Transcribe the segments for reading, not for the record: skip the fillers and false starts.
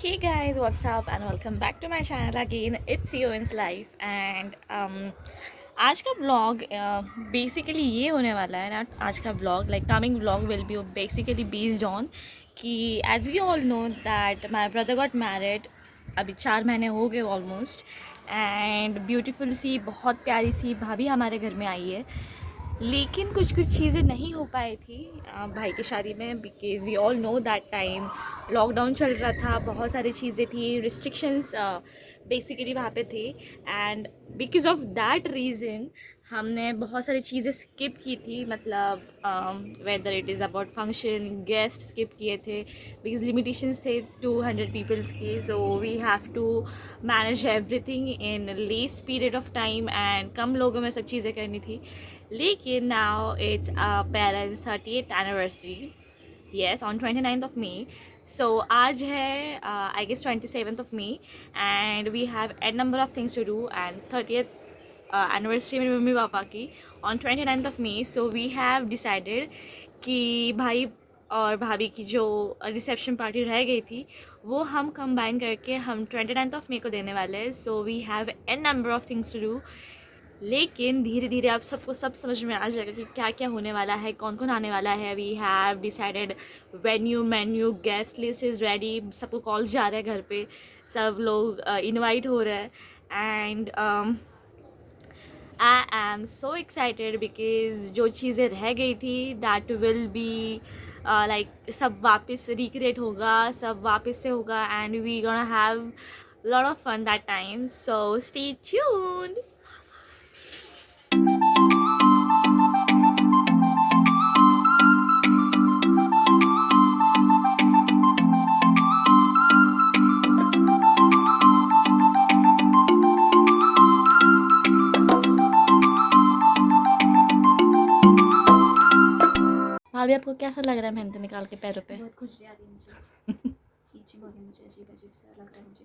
Hey guys, what's up and welcome back to my channel again. It's Yoen's Life and आज का blog basically ये होने वाला है ना. आज का blog like coming blog will be basically based on कि as we all know that my brother got married. अभी 4 महीने हो गए ऑलमोस्ट. एंड ब्यूटीफुल सी बहुत प्यारी सी भाभी हमारे घर में आई है. लेकिन कुछ कुछ चीज़ें नहीं हो पाई थी भाई की शादी में, because we all know that time lockdown चल रहा था. बहुत सारी चीज़ें थी, रिस्ट्रिक्शंस बेसिकली वहाँ पे थे. And because of that reason हमने बहुत सारी चीज़ें स्किप की थी. मतलब whether it is about function, guest skip किए थे बिकॉज लिमिटेशंस थे 200 पीपल्स की. So we have to manage everything in less period of time and कम लोगों में सब चीज़ें करनी थी. लेकिन now it's parents 30th anniversary. Yes, on 29th of May. So आज है I guess 27th of may and we have an number of things to do. And 30th anniversary मेरे मम्मी पापा की on 29th of May. So we have decided कि भाई और भाभी की जो रिसेप्शन पार्टी रह गई थी वो हम कंबाइन करके हम 29th ऑफ मे को देने वाले हैं. So we have an number of things to do. लेकिन धीरे धीरे आप सबको सब समझ में आ जाएगा कि क्या क्या होने वाला है, कौन कौन आने वाला है. We have decided venue, menu, guest list is ready. सबको कॉल जा रहा है घर पे, सब लोग इनवाइट हो रहे हैं. And I am so excited because जो चीज़ें रह गई थी दैट विल बी लाइक सब वापस रिक्रिएट होगा, सब वापस से होगा. And we gonna have lot of fun that time. So stay tuned. भाभी आपको कैसा लग रहा है मेहंदी निकाल के पैरों पे? बहुत खुजली आ रही है मुझे. इचिंग हो रही है मुझे, अजीब अजीब सा लग रहा है मुझे.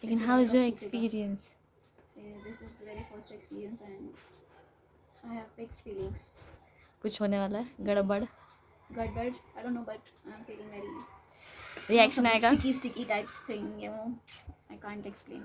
लेकिन how is your experience? This is very first experience and I have mixed feelings. कुछ होने वाला है गड़बड़? गड़बड़, I don't know, but I am feeling very reaction आएगा? sticky types thing, you know. I can't explain.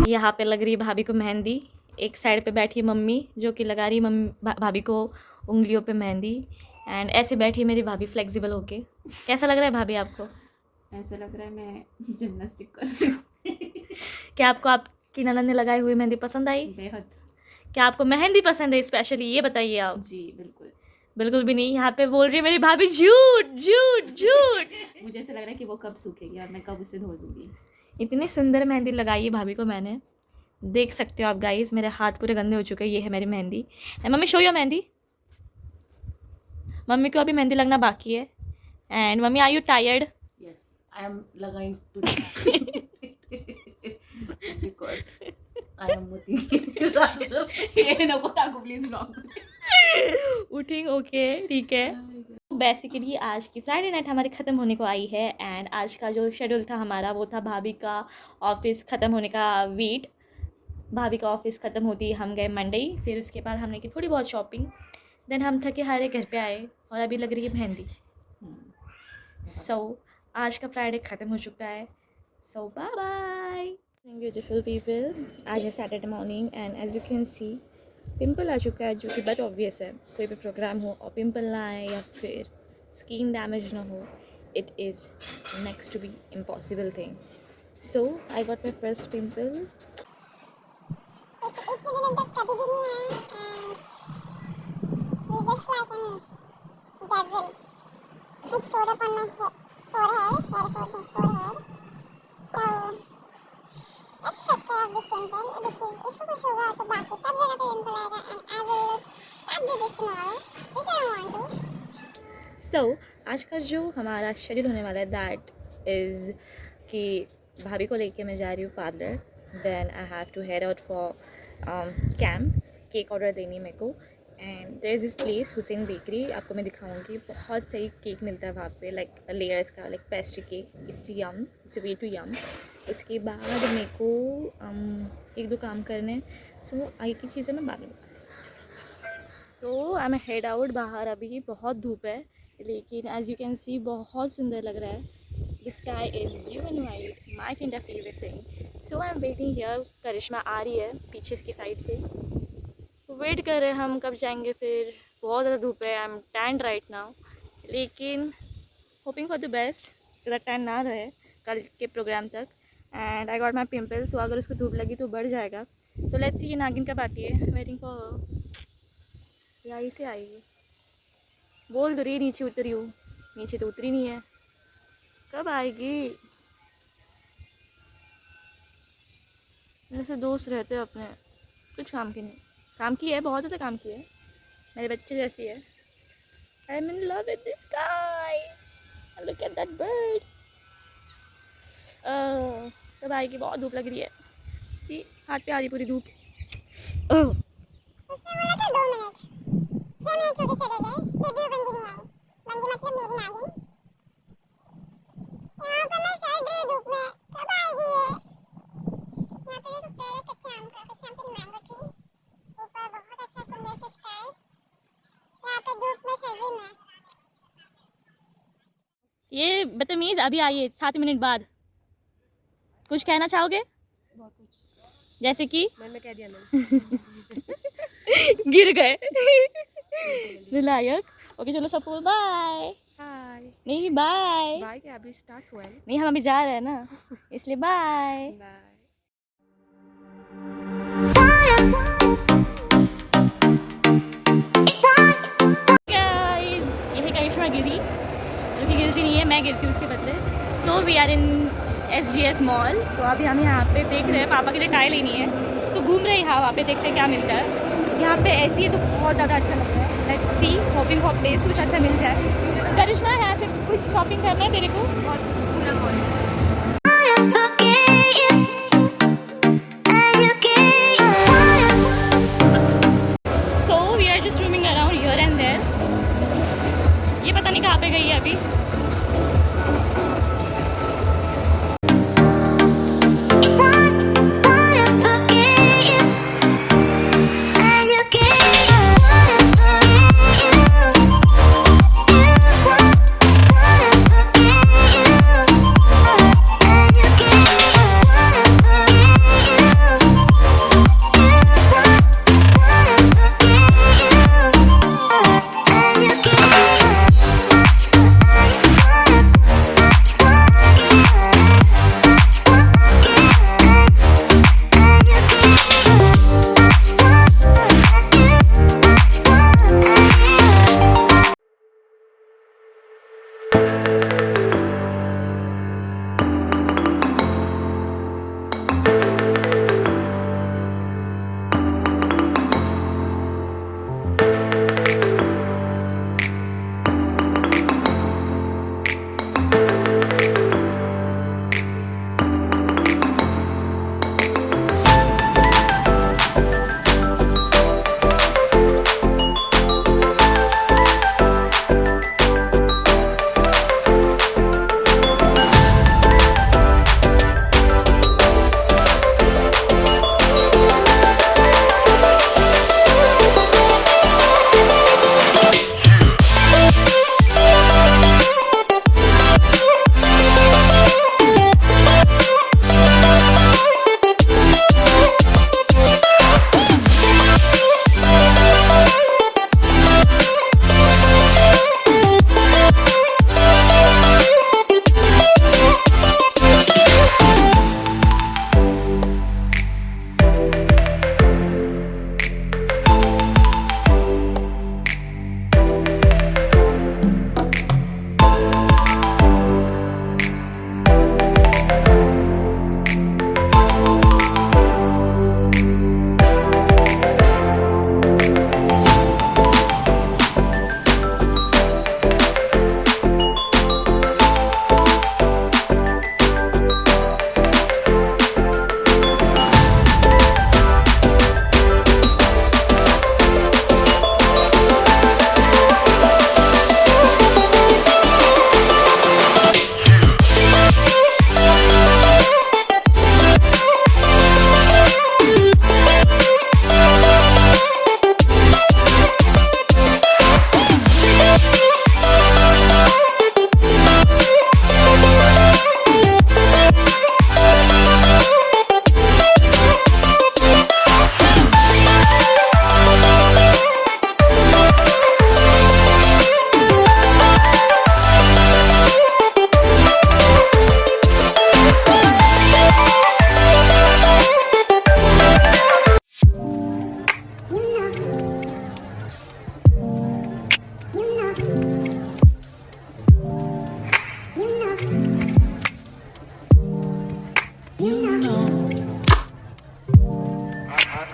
यहाँ पे लग रही है भाभी को मेहंदी. एक साइड पे बैठी है मम्मी जो कि लगा रही है मम्मी भाभी को उंगलियों पे मेहंदी. एंड ऐसे बैठी है मेरी भाभी फ्लेक्सिबल होके. कैसा लग रहा है भाभी आपको? ऐसा लग रहा है मैं जिम्नास्टिक कर रही हूँ. क्या आपको आपकी ननद ने लगाई हुई मेहंदी पसंद आई? बेहद. क्या आपको मेहंदी पसंद है स्पेशली, ये बताइए आप. जी बिल्कुल. बिल्कुल भी नहीं. यहाँ पे बोल रही है मेरी भाभी झूठ झूठ झूठ. मुझे ऐसा लग रहा है कि वो कब सूखेगी और मैं कब उसे धो दूँगी. इतनी सुंदर मेहंदी लगाई है भाभी को मैंने, देख सकते हो आप गाइस. मेरे हाथ पूरे गंदे हो चुके हैं. ये है मेरी mehndi. And mummy show your mehndi. Mummy को अभी मेहंदी लगना बाकी है. And mummy are you tired? Yes, I am लगाई today because I am motivated. ये नको ताको प्लीज ब्लॉग. उठेंगे ओके ठीक है. बेसिकली आज की फ्राइडे नाइट हमारी ख़त्म होने को आई है. एंड आज का जो शेड्यूल था हमारा वो था भाभी का ऑफिस ख़त्म होने का वेट. भाभी का ऑफिस ख़त्म होती हम गए मंडे. फिर उसके बाद हमने की थोड़ी बहुत शॉपिंग. देन हम थके हारे घर पे आए और अभी लग रही है मेहंदी. सो आज का फ्राइडे ख़त्म हो चुका है. So bye bye beautiful people. आज है Saturday morning and as you can see pimple आ चुका है जो कि बट ऑब्वियस है. कोई भी प्रोग्राम हो और पिंपल ना आए या फिर स्किन डैमेज ना हो, it is next to be impossible thing. So I got my first pimple. It showed up on my forehead. So let's take care of this pimple because इसको कुछ होगा तो बाकी सब जगह पे pimple आएगा and I will start with this tomorrow, which I don't want to. सो आज का जो हमारा शेड्यूल होने वाला है दैट इज़ कि भाभी को लेके मैं जा रही हूँ parlour. Then I have to head out for camp. Cake order देनी है मेरे को. And there is this place Hussain bakery. आपको मैं दिखाऊंगी. बहुत सही केक मिलता है वहाँ पे, लाइक लेयर्स का, like pastry cake. It's yum, it's way too yum. उसके बाद मेरे को एक दो काम करने, सो आगे की चीज़ें मैं बाद में बताती हूँ। सो आई एम हेड आउट बाहर, अभी बहुत धूप है लेकिन एज यू कैन सी बहुत सुंदर लग रहा है। The sky is blue and white, my kind of favourite thing. So I am waiting here, Karishma आ रही है पीछे की साइड से, वेट कर रहे हैं हम कब जाएंगे। फिर बहुत ज़्यादा धूप है, I am tanned right now, लेकिन होपिंग फॉर द बेस्ट, ज़्यादा टैंड ना रहे कल के प्रोग्राम तक। And I got my pimples, so अगर उसको धूप लगी तो बढ़ जाएगा। सो लेट्स सी ये नागिन कब आती है, वेटिंग फॉर। यहीं से आएगी, बोल दो रही नीचे उतरी हूँ, नीचे तो उतरी नहीं है, कब आएगी। मेरे से दोस्त रहते हैं अपने, कुछ काम की नहीं, काम की है, बहुत ज़्यादा काम की है, मेरे बच्चे जैसी है। I M in love with the sky, look at that bird. कब आएगी, बहुत धूप लग रही है, सी हाथ पे आ रही पूरी धूप। उसने बोला था 2 मिनट, 6 मिनट होके चले गए, फिर भी वो बंदी नहीं आई। बंदी मतलब मेरी नागिन। यहाँ पे मैं सड़ रही हूँ धूप में, कब आएगी ये। यहाँ पे देखो पेड़ है कच्चे आम का, कच्चे आम पे मैंगो ट्री, ऊपर बहुत अच्छा सुंदर सा स्काई, यहाँ पे धूप में सड़ रही मैं। ये बदतमीज़ अभी आई है 7 मिनट बाद, कुछ कहना चाहोगे? बहुत कुछ, जैसे कि मैंने कह दिया मैंने। गिर गए नालायक। ओके चलो सबको बाय। हाय नहीं बाय, बाय, क्या अभी स्टार्ट हुआ है ना। नहीं हम अभी जा रहे हैं ना, इसलिए बाय। बाय। गाइस ये है करिश्मा गिरी, जो कि गिरती नहीं है, मैं गिरती हूँ उसके बदले। So we are in SGS mall, तो अभी हम यहाँ पे देख रहे हैं, पापा के लिए टाई लेनी है, सो घूम रहे हैं यहाँ, वहाँ पे देखते हैं क्या मिलता है। यहाँ पे ऐसी है तो बहुत ज़्यादा अच्छा लगता है, let's see, hoping for place कुछ अच्छा मिल जाए। करिश्मा यहाँ से कुछ शॉपिंग करना है तेरे को? बहुत कुछ, पूरा college. So we are just roaming around here and there, ये पता नहीं कहाँ पे गई है अभी।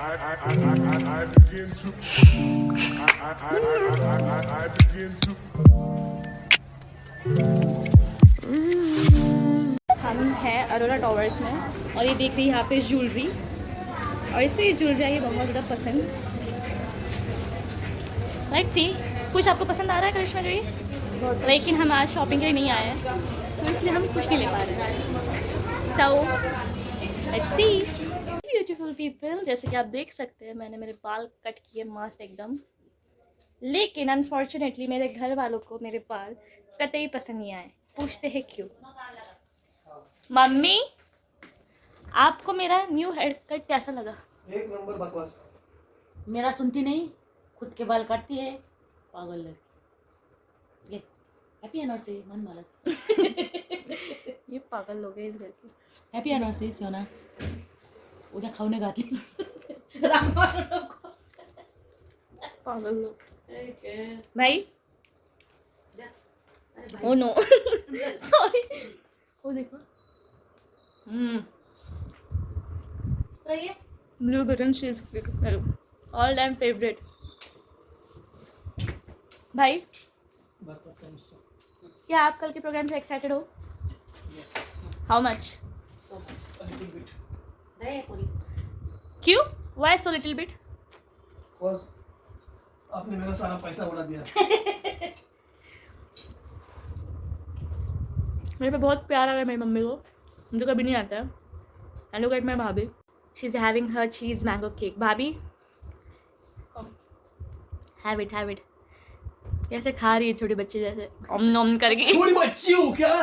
हम हैं अरोरा टावर्स में और ये देख रही है यहाँ पे ज्वेलरी और इसको ये ज्वेलरी ये बहुत ज़्यादा पसंद। लाइक सी कुछ आपको पसंद आ रहा है करिश्मा जी? लेकिन हम आज शॉपिंग के लिए नहीं आए हैं तो इसलिए हम कुछ नहीं ले पा रहे हैं। So let's see beautiful people, जैसे कि आप देख सकते हैं मैंने मेरे बाल कट किए मस्त एकदम, लेकिन अनफॉर्चुनेटली मेरे घर वालों को मेरे बाल कटे ही पसंद नहीं आए। पूछते हैं क्यों? मम्मी आपको मेरा न्यू हेयर कट कैसा लगा? एक नंबर बकवास। मेरा सुनती नहीं, खुद के बाल काटती है, पागल लड़की। ये हैप्पी एनिवर्सरी मन मालस। ये पागल लोग हैं इस घर के। हैप्पी एनिवर्सरी सोना, उद्या खाऊने घातली। पागल लोग भाई। Oh no sorry. वो देखो ब्लू बटन चीज ऑल टाइम फेवरेट। भाई क्या आप कल के प्रोग्राम से एक्साइटेड हो? How much? क्यों? Why so little bit? आपने मेरा सारा पैसा उड़ा दिया। मेरे पे बहुत प्यार आ रहा है मेरी मम्मी को, मुझे कभी नहीं आता है। एंड लुक एट माय भाभी, शी इज हैविंग हर चीज मैंगो केक। भाभी हैव इट। कैसे खा रही है छोटी बच्ची जैसे ओम नोम करके। छोटी बच्ची हो क्या?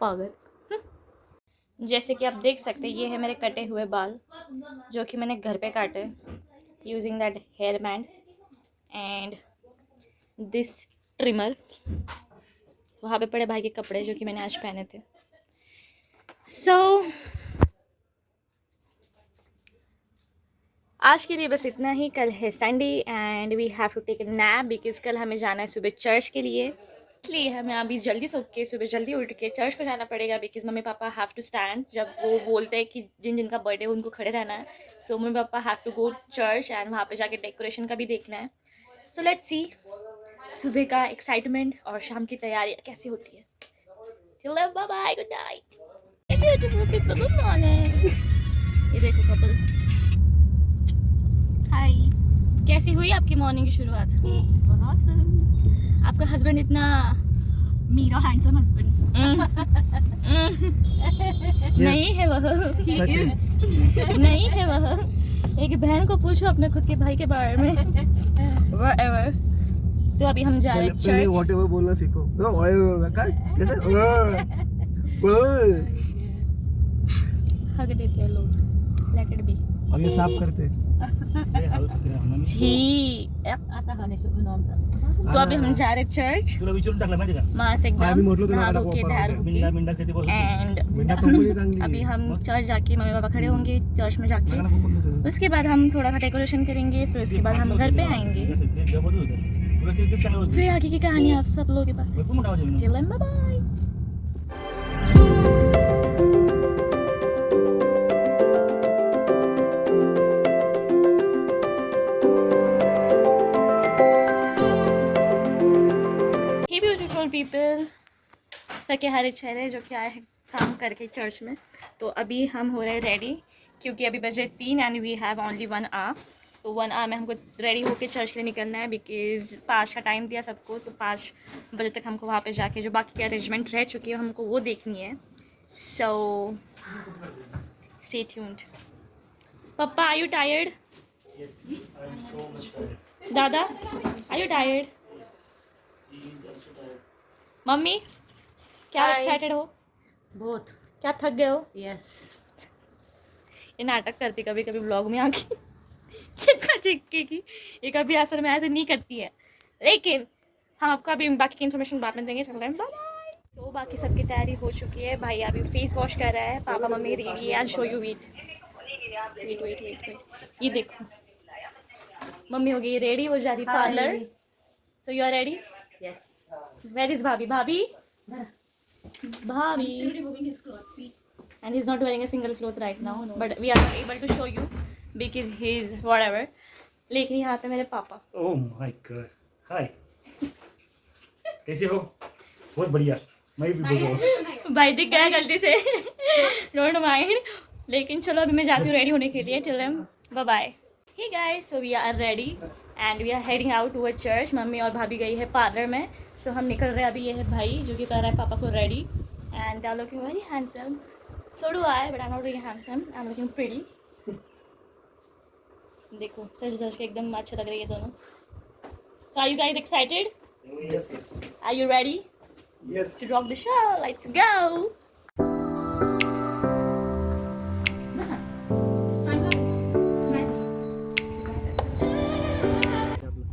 पागल। जैसे कि आप देख सकते हैं ये है मेरे कटे हुए बाल जो कि मैंने घर पे काटे using that hair band and this trimmer. वहाँ पे पड़े भाई के कपड़े जो कि मैंने आज पहने थे। सो आज के लिए बस इतना ही। कल है Sunday and we have to take a nap because कल हमें जाना है सुबह चर्च के लिए। इसलिए हमें अभी जल्दी सो के सुबह जल्दी उठ के चर्च को जाना पड़ेगा because mummy papa have to stand. जब वो बोलते हैं कि जिन जिनका बर्थडे है उनको खड़े रहना है, so mummy papa have to go church and वहाँ पे जाके डेकोरेशन का भी देखना है। सो लेट्स सी सुबह का एक्साइटमेंट और शाम की तैयारी कैसी होती है। चलो bye bye, good night beautiful people, good morning. ये देखो कपल, हाय। कैसी हुई आपकी मॉर्निंग की शुरुआत? was awesome. आपका हस्बैंड इतना Meet a handsome husband. नहीं है वह, नहीं है वह। एक बहन को पूछो अपने खुद के भाई के बारे में। Whatever. तो अभी हम जा रहे हैं पहले चर्च। whatever बोलना सीखो। कैसे? हग देते हैं लोग, लेट इट बी। अब ये साफ करते। जी। असा खाने शुरू नाम सा। तो अभी हम जा रहे हैं चर्च तुला विचारून टाकला माहिती का मस्त आम्ही एकदम म्हटलं तुला नहा आता धो के वापर तैयार होते. होके मिंडा मिंडा खेती बोल एंड मिंडा कंपनी चांगली अभी आहे. हम चर्च जाके मम्मी पापा खड़े होंगे चर्च में जाके। चांगला पण बोलतो. उसके बाद हम थोड़ा सा डेकोरेशन करेंगे, फिर उसके बाद हम घर पे आएंगे। तुला ते चांगलं होतं फिर आगे की कहानी आप सब लोगों के पास है। भरपूर मोठा आवाज आहे. Till then, bye bye. Hey beautiful people, थके हारे चेहरे जो कि आए हैं काम करके चर्च में। तो अभी हम हो रहे हैं रेडी क्योंकि अभी बजे 3 and we have only 1 hour. तो 1 आवर में हमको रेडी होके चर्च के लिए निकलना है बिकॉज 5 का टाइम दिया सबको, तो 5 बजे तक हमको वहाँ पे जाके जो बाकी की अरेंजमेंट रह चुकी है हमको वो देखनी है। So stay tuned. पप्पा आर यू टायर्ड? दादा आर यू टायर्ड? मम्मी क्या Hi. एक्साइटेड हो? बहुत। क्या थक गए हो? यस। ये नाटक करती कभी कभी व्लॉग में आके चिपका चिपके की। ये कभी असल में ऐसे नहीं करती है, लेकिन हम आपको अभी बाकी की इन्फॉर्मेशन बाद में देंगे। चल रहे हैं, बाय बाय। तो बाकी सबकी तैयारी हो चुकी है। भाई अभी फेस वॉश कर रहा है, पापा मम्मी रेडी है। I show you wait wait wait wait wait. ये देखो मम्मी हो गई रेडी, हो जा रही parlour. So you are ready? Yes. Where is भाभी? भाभी भाभी He's still removing his clothes. See. and he's not wearing a single cloth right now, but we are not able to show you because he's whatever. लेकिन यहाँ पे मेरे पापा, oh my God, हाय, कैसे हो? बहुत बढ़िया, मैं भी बोल रहा हूँ। भाई दिख गया गलती से, डोंट माइंड। लेकिन चलो अभी मैं जाती हूँ रेडी होने के लिए। Till then bye bye. Hey guys, so we are ready and we are heading out to a church. Mummy और भाभी गई है पार्लर में, सो हम निकल रहे हैं अभी। ये है भाई जो कि कर रहा है पापा को ready and they are looking very handsome. So do I, but I am not very handsome, I am looking pretty. देखो सच सच के एकदम अच्छे लग रही है दोनों। So are you guys excited? Yes. Are you ready Yes. to rock the show? Let's go.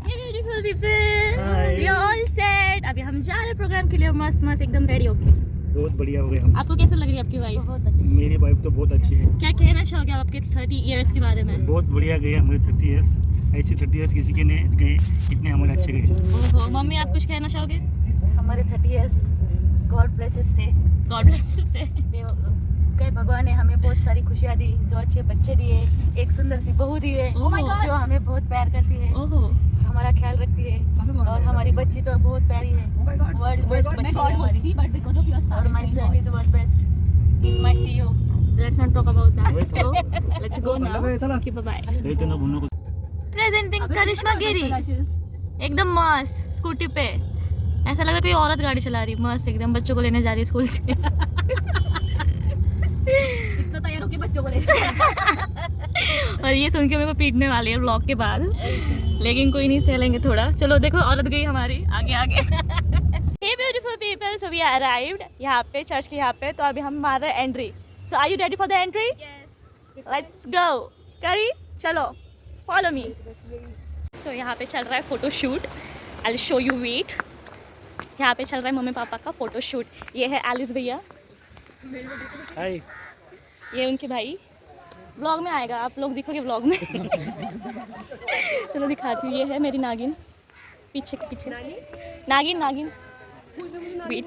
Hey beautiful people. Hi. We are all set. अभी हम जा रहे हैं प्रोग्राम के लिए मस्त मस्त एकदम रेडी होके। बहुत बढ़िया हो गए हम। आपको कैसे लग रही है आपकी वाइफ? बहुत अच्छी। मेरी वाइफ तो बहुत अच्छी है। क्या कहना चाहोगे आप आपके 30 इयर्स के बारे में? बहुत बढ़िया गए हमारे 30 इयर्स। ऐसे 30 इयर्स किसी के नहीं गए, इतने हमारे अच्छे गए। ओहो, मम्मी आप कुछ कहना चाहोगे? हमारे 30 इयर्स गॉड ब्लेसेस थे। गॉड ब्लेस थे। कई भगवान ने हमें बहुत सारी खुशियाँ दी, 2 अच्छे बच्चे दिए, एक सुंदर सी बहू दी है Oh my God. जो हमें बहुत प्यार करती है, ओहो, हमारा ख्याल रखती है, और हमारी बच्ची तो बहुत प्यारी है, वर्ल्ड बेस्ट बच्ची है हमारी। but because of your star और my son is world best, he is my CEO. let's not talk about that. So let's go now. चला। Okay, bye bye. गए तो ना भूलना को। प्रेजेंटिंग करिश्मा गिरी एकदम मस्त स्कूटी पे, ऐसा लग रहा है कोई औरत गाड़ी चला रही है। मस्त एकदम बच्चों को लेने जा रही है स्कूल से। इतना तैयार होके बच्चों को ले और ये सुन के मेरे को पीटने वाली है व्लॉग के बाद, लेकिन कोई नहीं, सह लेंगे थोड़ा। चलो देखो औरत गई हमारी आगे आगे। Hey beautiful people, so we arrived यहाँ पे चर्च के यहाँ पे। तो अभी हम मार रहे हैं entry. So are you ready for the entry? Let's go. करी चलो, फॉलो मी। सो यहाँ पे चल रहा है photo shoot. I will show you wait. यहाँ पे चल रहा है मम्मी पापा का फोटो शूट। ये है एलिस भैया, हाय। ये उनके भाई। व्लॉग में आएगा, आप लोग दिखोगे व्लॉग में। चलो दिखाती हूँ। ये है मेरी नागिन, पीछे के पीछे नागिन नागिन वेट।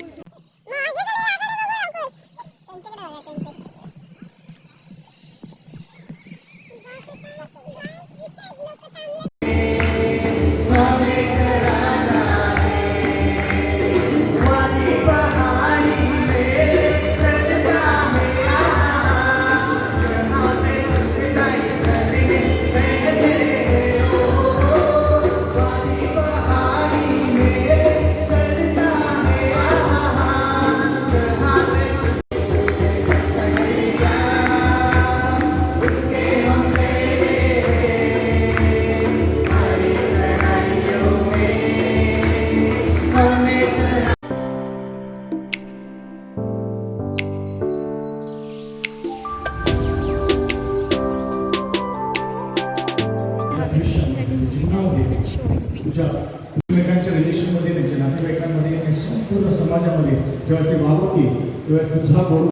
तुझ्या एकमेकांच्या रिलेशनमध्ये, त्यांच्या नातेवाईकांमध्ये आणि संपूर्ण समाजामध्ये जेव्हा ती वावरते तेव्हा तुझा गौरव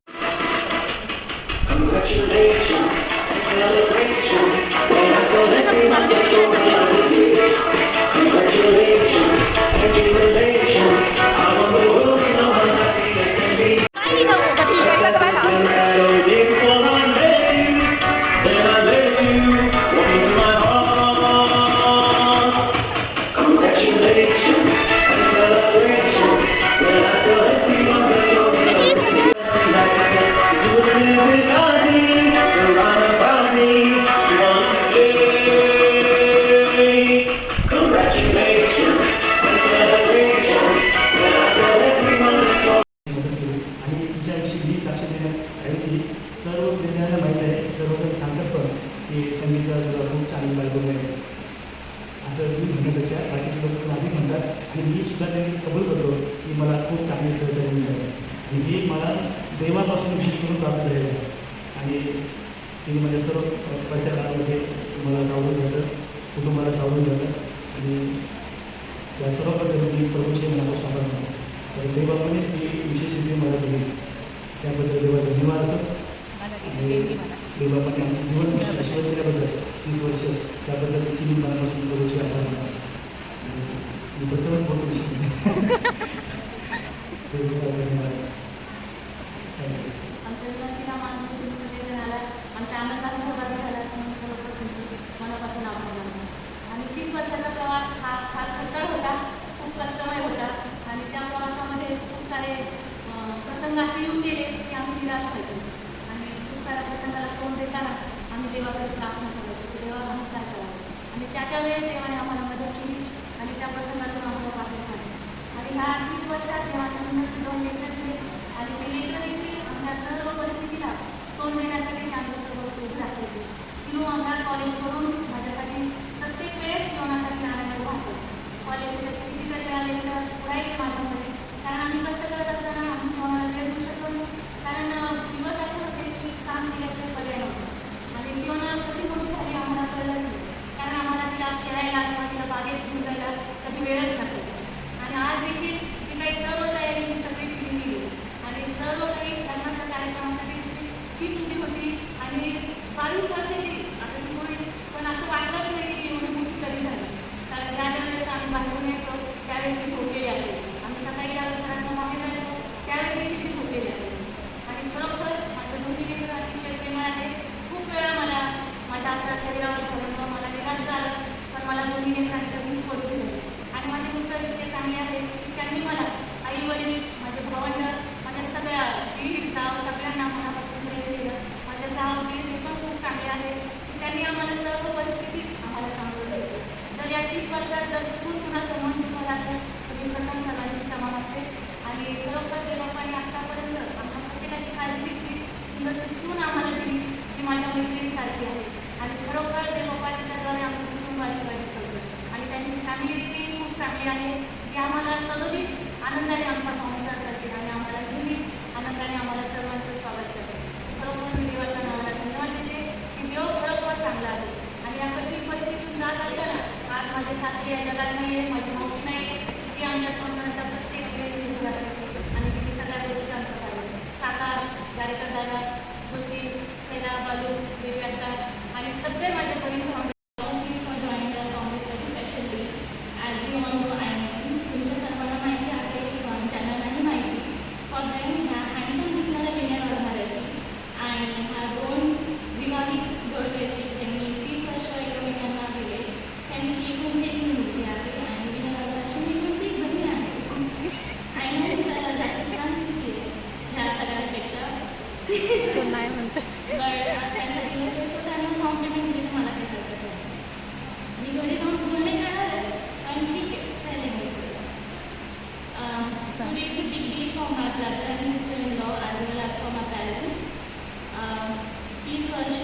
सर्व दुनियाला माहीत आहे, सर्वजण सांगतात पण की संगीता तुला खूप चांगली बायको आहे असं मी म्हणण्यापेक्षा बाकीचे लोक पण आधी म्हणतात, आणि मी सुद्धा त्यांनी कबूल करतो की मला खूप चांगली सहकार्य मिळाले आणि हे मला देवापासून विशेष करून प्राप्त झालेलं आहे. आणि तिने माझ्या सर्व प्रत्येक काळामध्ये मला सावरून घ्यायचं, कुटुंबाला सावरून घ्यायचं, आणि या सर्व पद्धतीने मी प्रभूचे मनापासून आभार मानतो. तर देवानेच ती विशेष स्थिती मला दिली, त्याबद्दल देवा धन्यवाद असतो. देवापाने आमचं जीवन आशीर्वाद केल्याबद्दल 30 वर्ष त्याबद्दल देखील मी मनापासून प्रभूचे आभार मानतो. मी प्रत्येक बोलू शकतो. या मानून तुम्ही सगळेजण आला आमच्या आनंदात सहभागी झाला म्हणून खरोखर तुमचे मनापासून आभार मानतो. आणि 30 वर्षाचा प्रवास हा फार खडतर होता, खूप कष्टमय होता आणि त्या प्रवासामध्ये खूप सारे प्रसंग असे येऊन गेले की आम्ही निराश व्हायचो आणि खूप साऱ्या प्रसंगाला तोंड देताना आम्ही देवाकडे प्रार्थना करायचो की देवा आम्ही काय करावं आणि त्या वेळेस देवाने आम्हाला मदत केली आणि त्या प्रसंगातून आम्हाला बाहेर काढले. आणि ह्या 30 वर्षात देवाने सुंदर दोन लेखन दिले आणि ते लेखन देखील आमच्या सर्व परिस्थितीला तोंड देण्यासाठी ते आमच्यासोबत उभे असायचे. किंवा आमच्या कॉलेजकडून माझ्यासाठी प्रत्येक वेळेस जेवणासाठी आणायला उभा असायचं. कॉलेजमध्ये कितीतरी वेळा लेक्चर पुरायचे माझ्यामध्ये, कारण आम्ही कष्ट करत असताना आम्ही स्वतःला वेळ देऊ शकतो नाही, कारण दिवस असे होते की काम केल्याशिवाय पर्याय नव्हतं आणि जीवना कशी मोठी झाली आम्हाला कळलंच नाही, कारण आम्हाला तिला खेळायला किंवा तिला बागेत घेऊन जायला कधी वेळच नसायचा. आणि आज देखील ती काही सर्व तयारी ही सगळी केलेली गेली आणि सर्व काही लग्नाच्या कार्यक्रमासाठी तीच उभी होती आणि 22 वर्षाची आता ती होईल, पण असं वाटलंच नाही की ती एवढी मोठी कधी झाली, कारण ज्या वेळेस आम्ही बाहेरून यायचो त्यावेळेस ती झोपलेली असायची. आम्ही सकाळी ज्यावेळेस घरातून बाहेर जायचो त्यावेळेस देखील ती झोपलेली असायची. आणि खरोखर माझ्या दोन्ही लेकरं अतिशय प्रेमळ आहे. खूप वेळा मला माझ्या अशा शरीरावर झालं मला निराश झालं, पण मला दोन्ही लेकरांनी कधीच पडू दिलं आणि माझे मिस्टर इतके चांगले आहेत की त्यांनी मला आई वडील माझे भावंड माझ्या सगळ्या दीर जाव सगळ्यांना मनापासून प्रेम दिलं. माझ्या जाव दीर हे पण खूप चांगले आहेत की त्यांनी आम्हाला सर्व परिस्थितीत आम्हाला सांभाळून घेतलं. जर या 30 वर्षात जर चुकून कुणाचं मन दुखलं असेल तर मी प्रथम सर्वांची क्षमा मागते आणि खरोखर देवबापाने आत्तापर्यंत आम्हाला प्रत्येकाची काळजी घेतली, सुंदरशी सून आम्हाला दिली जी माझ्या मैत्रिणीसारखी आहे आणि खरोखर देवबापाने त्याद्वारे आमचं कुटुंबाची काळजी करतो आणि त्यांची फॅमिली देखील खूप चांगली आहे जी आम्हाला सगळीच आनंदाने आमचा संसार करते आणि आम्हाला नेहमीच आनंदाने आम्हाला सर्वांचं स्वागत करते. खरोखर मी देवाच्या नावाला धन्यवाद देते की देव खरोखर चांगला आहे. आणि या कठीण परिस्थितीतून जात असताना आज माझे सासरी या जगात नाही आहे, माझी मावशी नाही जी आमच्या संसाराच्या प्रत्येक वेळी निघून असते आणि तिथे सगळ्या गोष्टी आमचं पाहिजे. काका कार्यकर दादा ज्योती शैला बालू बेबी अक्का आणि सगळे माझे बहीण भाऊ join us on this very special day as you all know I know. तुमच्या सर्वांना माहिती आहे ज्यांना नाही माहिती फॉर देम ह्या हँडसम दिसणाऱ्या लेण्या वाढणाऱ्याची आणि ह्या 2 विवाहित जोडप्याची त्यांनी 30 वर्ष एकमेकांना दिले त्यांची एकूण 1 मुलगी आहे आणि विनाकाशी एकूण 1 बहीण आहे. आय नो जरा जास्त छान दिसते ह्या सगळ्यांपेक्षा नाही म्हणतो बट आज त्यांचा दिवस आहे सो त्यांना कॉम्प्लिमेंट दिलं मला काही हरकत नाही. मी घरी जाऊन बोलणे करणार आहे पण ठीक आहे चालेल. Today is a big day for my brother and sister-in-law as well as for my parents. 30 वर्ष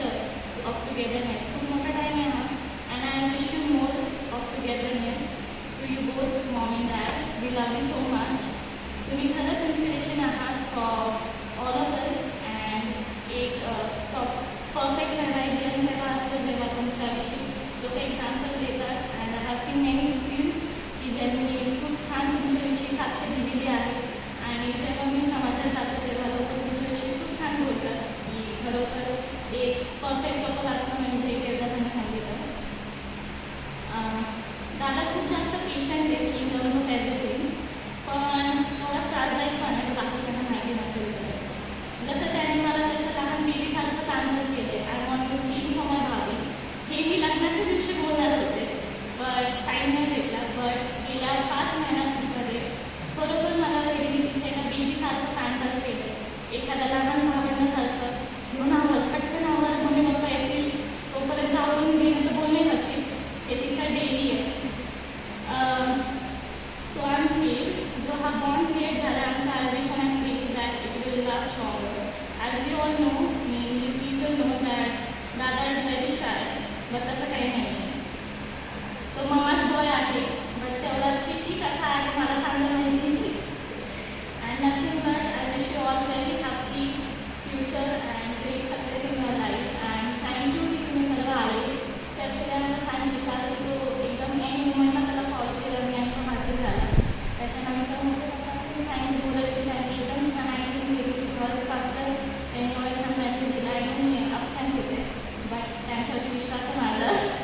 of togetherness खूप मोठा टाईम आहे हा and I wish you more of togetherness to you both mom and dad. We love you so much. तुम्ही खरंच inspiration आहात for all of us and एक perfect मेमरायझेशन तेव्हा असतं जेव्हा तुमच्याविषयी लोक एक्झाम्पल देतात and I have seen many people की ज्यांनी खूप छान तुमच्याविषयी साक्ष दिलेली आहे आणि जेव्हा मी समाजात जातो तेव्हा लोक तुमच्याविषयी खूप छान बोलतात की खरोखर एक परफेक्ट कपल असणं म्हणजे एकदा सांगितलं. दादा खूप जास्त पेशंट आहे इन टर्म्स ऑफ एव्हरीथिंग पण थोडा त्रासदायक पण आहे बाकीच्यांना माहिती नसेल तर. जसं त्यांनी मला तशा लहान बेबीसारखं पॅम्पर केले I want to see for my भावी हे मी लग्नाच्या दिवशी बोलणार होते बट टाईम नाही भेटला. बट गेल्या 5 महिन्यांमध्ये बरोबर मला वहिनी तिच्या एका बेबीसारखं पॅम्पर केलं एखाद्या लहान भावंडासारखं जीवनावर पटकनावर मम्मी पप्पा येतील तोपर्यंत आवडून घेणं तर बोलणे कशी हे तिचं डेली आहे. सो आय एम सेफ जो हा बॉन्ड क्रिएट झाला आमचा I wish and pray that it will last longer. As we all know mainly people know that दादा इज व्हेरी शाय बट तसं काही नाही आहे. तो ममाच बॉय आहे बट तेवढाच किती कसा आहे मला चांगलं माहिती and nothing but I wish you all very happy future and great success in your life and thank you की तुम्ही सर्व आले. स्पेशली आम्हाला थँक विशाल तो एकदम एंड मुमेंटला त्याला कॉल केला मी आणि तो हजर झाला. त्याच्यानंतर मग थँक्यू बोलत की त्यांनी एकदम छान ॲक्टिंग केली सहज फास्टर त्यांनी एवढा छान मेसेज दिला आणि मी अपछान होते बट त्यांच्यावरती विश्वास आहे माझा.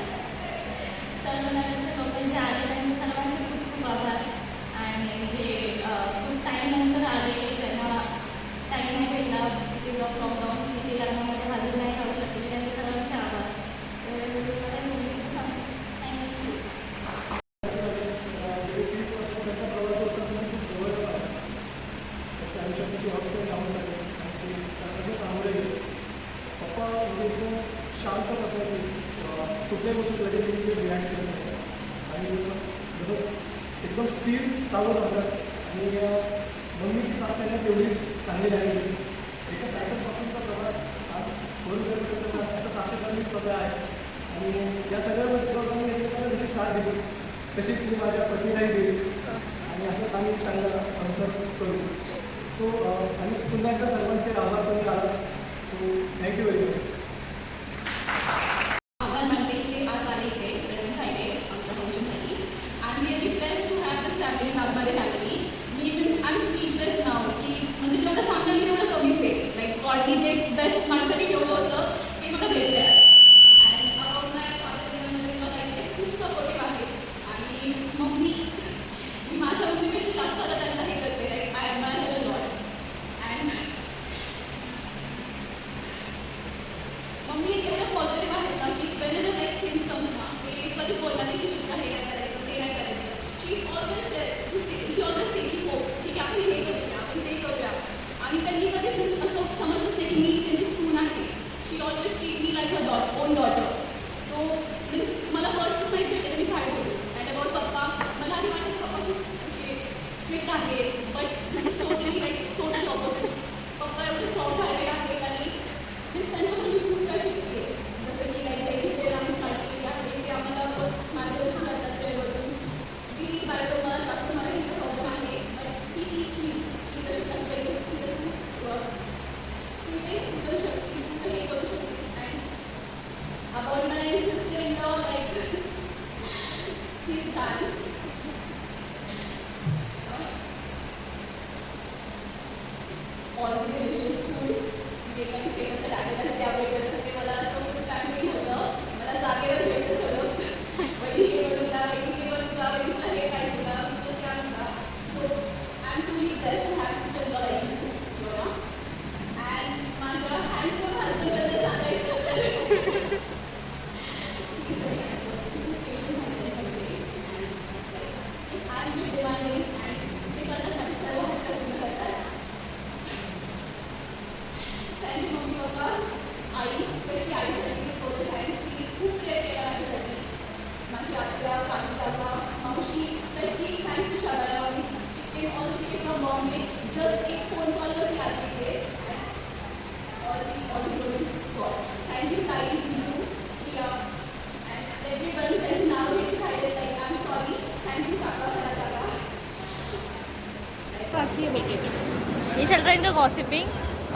कुठल्याही गोष्टी लगेच रिॲक्ट करत नाही आणि जसं एकदम स्थिर सावध होतात आणि मम्मीची साथ त्यांना तेवढी चांगली लागली. एका सायकलपासूनचा प्रवास आज 2 त्याचा साक्षीदार मी स्वतः आहे आणि या सगळ्या गोष्टी मी एकमेकांना जशी साथ दिली तशीच मी माझ्या पत्नीलाही दिली आणि असंच आम्ही चांगला संसार करू. सो आणि पुन्हा एकदा सर्वांचे आभार तुम्ही आला. So thank you very much. आभार मानते की ते आज आले इथे प्रेझेंट राहिले आमच्या फंक्शनसाठी आणि we are request to have this family Nagbare family. मी मीन्स आय एम स्पीचलेस नाव की म्हणजे जेवढं सांगाल की तेवढं कमीच आहे. लाईक गॉडनी जे बेस्ट माझ्यासाठी ठेवलं होतं ते मला भेटलं आहे. अँड अबाउट माय फादर मला इथे खूप सपोर्टिव्ह आहे आणि मम्मी मी माझ्या मम्मीपेक्षा जास्त आता त्यांना हे करते. Like I admire her a lot. And mummy एवढं पॉझिटिव्ह आहेत ना की when ever like things come ना ते कधीच बोलला नाही की शुद्धा हे नाही करायचं ते नाही करायचं. She is always there to say. She always say की हो ठीक आहे आपण हे करूया आपण ते करूया आणि त्यांनी कधीच असं समजलंच नाही की मी त्यांची सून आहे. She always treat me like her own daughter. So means मला वर्ड्सच नाही भेटले मी काय बोलू. अँड अबाउट पप्पा मला आधी वाटायचं पप्पा खूप असे स्ट्रिक्ट आहे but this is totally like total opposite. पप्पा एवढे सॉफ्ट हार्टेड आहेत आणि मीन्स त्यांच्याकडून मी खूप काय शिकते. जसं की लाईक ते आम्ही स्टार्ट केली आहे ते आम्हाला मार्गदर्शन करतात त्यावरून की बायको मला जास्त मराठीचा प्रॉब्लेम आहे बट ती टीच मी की कशी करता येईल की तू ते सुधरू शकतेस तू ते हे करू शकतेस. And about my sister in law like she is done. All the delicious food जे काही स्टेटसला टाकत असते अपडेट करत असते मला असं खूप फॅमिली होतं. मला जागेवर भेटतं सगळं वैदी हे बनवून जा वैदी हे बनवून जा वैदी तुला हे पाहिजे का तुला ते आणून जा. So I am truly blessed to have sister like you know. And माझ्या हँडसम हजबंडबद्दल सांगायचं तर पेशन्स आहे त्याच्यामध्ये and I am demanding and ते करण्यासाठी सर्व हट्ट पूर्ण करतात. थँक्यू मम्मी पप्पा आई स्पेशली आईसाठी थोडं थँक्स की खूप केअर केला माझ्यासाठी. माझी आत्या काकी काका मावशी स्पेशली थँक्स टू शाबाला mummy she came all the way from Bombay. Just एक फोन कॉलवरती आली इथे ऑल दी गॉड. थँक्यू ताई जिजू किया अँड एव्हरीवन ज्यांची नाव घ्यायची राहिले like I am sorry. Thank you काका खरा काका. ये चल रहा है इनका गॉसिपिंग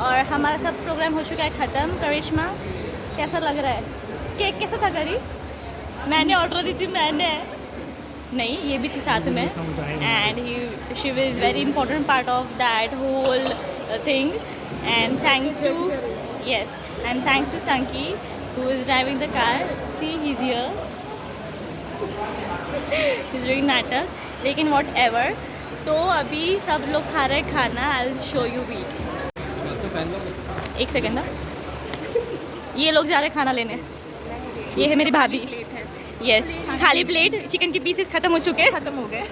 और हमारा सब प्रोग्राम हो चुका है ख़त्म. करिश्मा कैसा लग रहा है? केक कैसा था करी? मैंने ऑर्डर दी थी मैंने नहीं ये भी थी साथ में and she was very important part of that whole thing. And thanks to yes and thanks to Sanki who is driving the car. See he is here he is doing नाटक. लेकिन वॉट एवर. तो अभी सब लोग खा रहे हैं खाना. I will show you we. एक सेकेंड ना. ये लोग जा रहे हैं खाना लेने. ये है मेरी भाभी. यस खाली प्लेट. चिकन के पीसेस खत्म हो चुके हैं. खत्म हो गए.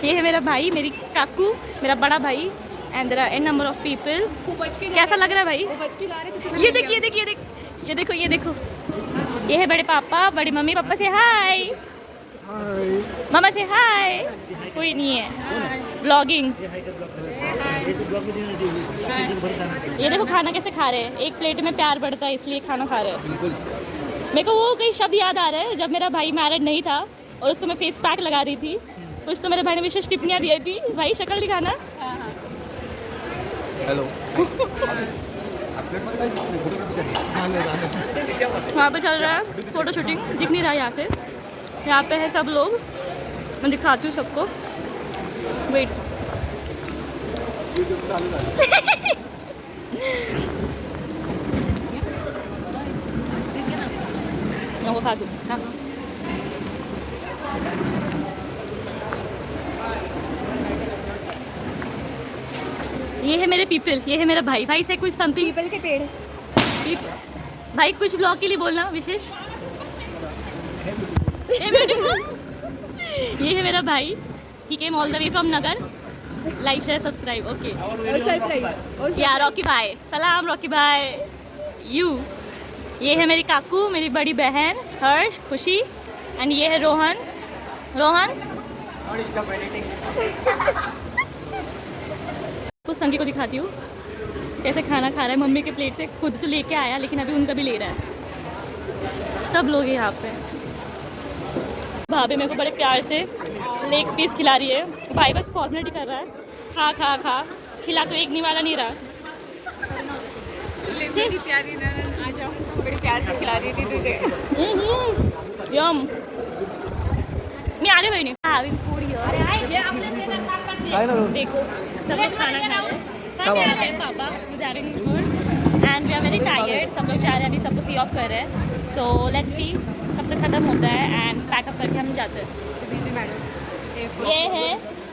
ये है मेरा भाई मेरी काकू मेरा बड़ा भाई and there are an number of people. कैसा लग रहा है भाई? बच के ला रहे थे. ये देखिए देखिए ये देखो ये देखो. ये है बड़े पापा बड़ी मम्मी. पापा से हाय. मामा से हाय. कोई नहीं है. ब्लॉगिंग. ये देखो खाना कैसे खा रहे हैं. एक प्लेट में प्यार बढ़ता है इसलिए खाना खा रहे हैं. मेरे को वो कई शब्द याद आ रहे हैं जब मेरा भाई मैरिड नहीं था और उसको मैं फेस पैक लगा रही थी. कुछ तो मेरे भाई ने विशेष टिप्पणियाँ दी थी. भाई शक्ल दिखाना. हेलो वहाँ पे चल रहा है फ़ोटो शूटिंग. दिख नहीं रहा यहाँ से. यहाँ पे है सब लोग. मैं दिखाती हूँ सबको. वेट नको खा दूँ. ये है मेरे पीपल. ये है मेरा भाई. भाई से कुछ समथिंग. पीपल के पेड़. भाई कुछ ब्लॉग के लिए बोलना विशेष. ये है मेरा भाई. He came all the way from Nagar. Like share subscribe. Okay और सरप्राइज. और या रॉकी भाई. सलाम रॉकी भाई. यू ये है मेरी काकू, मेरी बड़ी बहन हर्ष, खुशी, एंड ये है रोहन। रोहन तो संगी को दिखाती हूँ कैसे खाना खा रहा है मम्मी के प्लेट से। खुद तो लेके आया लेकिन अभी उनका भी ले रहा है। सब लोग हैं यहाँ पे। भाभी मेरे को बड़े प्यार से लेग पीस खिला रही है, भाई बस फॉर्मेलिटी कर रहा है। खा खा खा, खिला तो एक नहीं वाला नहीं रहा। बड़ी प्यारी ननद, आ जाओ, बड़ी प्यार से खिला रही थी तुझे। यम मैं आ रही बहनी हैविंग फूड हियर। देखो सब लोग खाना खा रहे हैं। पापा is having food and we are very tired. सब लोग जा रहे हैं, अभी सबको सी ऑफ कर रहे हैं। सो लेट्स सी कब तक खत्म होता है एंड पैकअप करके हम जाते हैं। ये है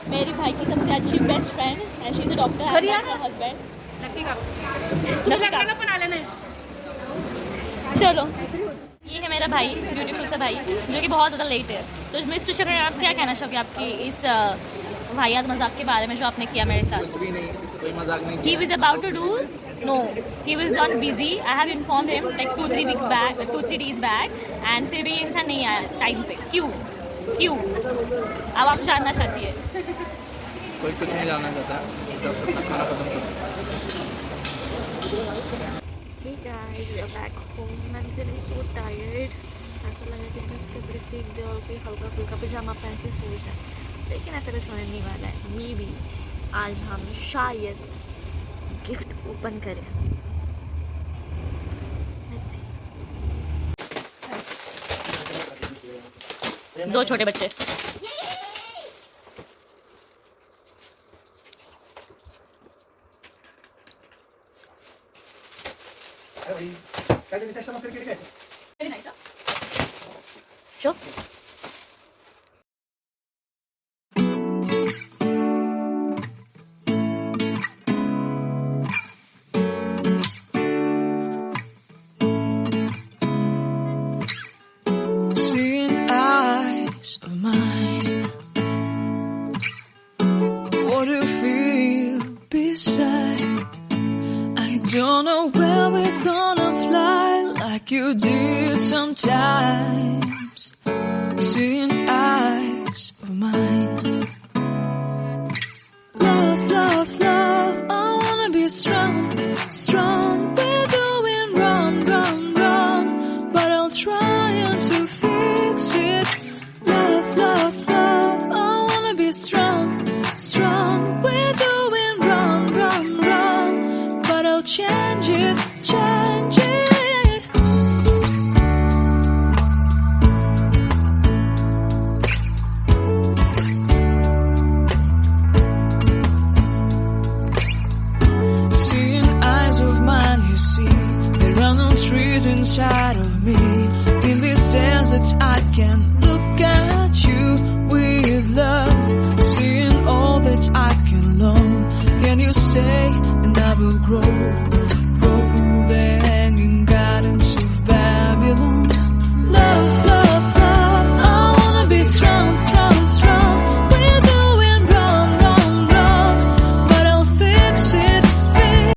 मेरी भाई की सबसे अच्छी best friend and she is a doctor and husband. चलो ये है मेरा भाई, ब्यूटीफुल सा भाई जो कि बहुत ज़्यादा लेट है। तो मिस्टर चक्र आप क्या कहना चाहोगे आपकी इस वाहियात मजाक के बारे में जो आपने किया मेरे साथ? कुछ भी नहीं, कोई मजाक नहीं। He was about to do no, he was not busy. I have informed him like 2-3 days back and फिर भी इंसान नहीं आया टाइम पे। क्यों? अब आप जानना चाहती है? कोई कुछ नहीं जानना चाहता, जब सबका खाना खत्म करो। Hey guys, we are back home. I'm feeling so tired. ऐसा लगा कि बस कपड़े फेंक दे और कोई हल्का फुल्का पजामा पहन के सो जाए, लेकिन ऐसा कुछ होने नहीं वाला है। मे बी आज हम शायद गिफ्ट ओपन करें। Let's see. 2 छोटे बच्चे। Sure. Seeing eyes of mine, what do you feel beside? I don't know where we're gonna fly like you did sometimes. Seeing eyes of mine, love, love, love, I wanna be strong, strong. We're doing wrong, wrong, wrong, but I'll try to fix it. Love, love, love, I wanna be strong, strong. We're doing wrong, wrong, wrong, but I'll change it, change it. Seeing eyes of mine, you see, there are no trees inside of me. In this desert I can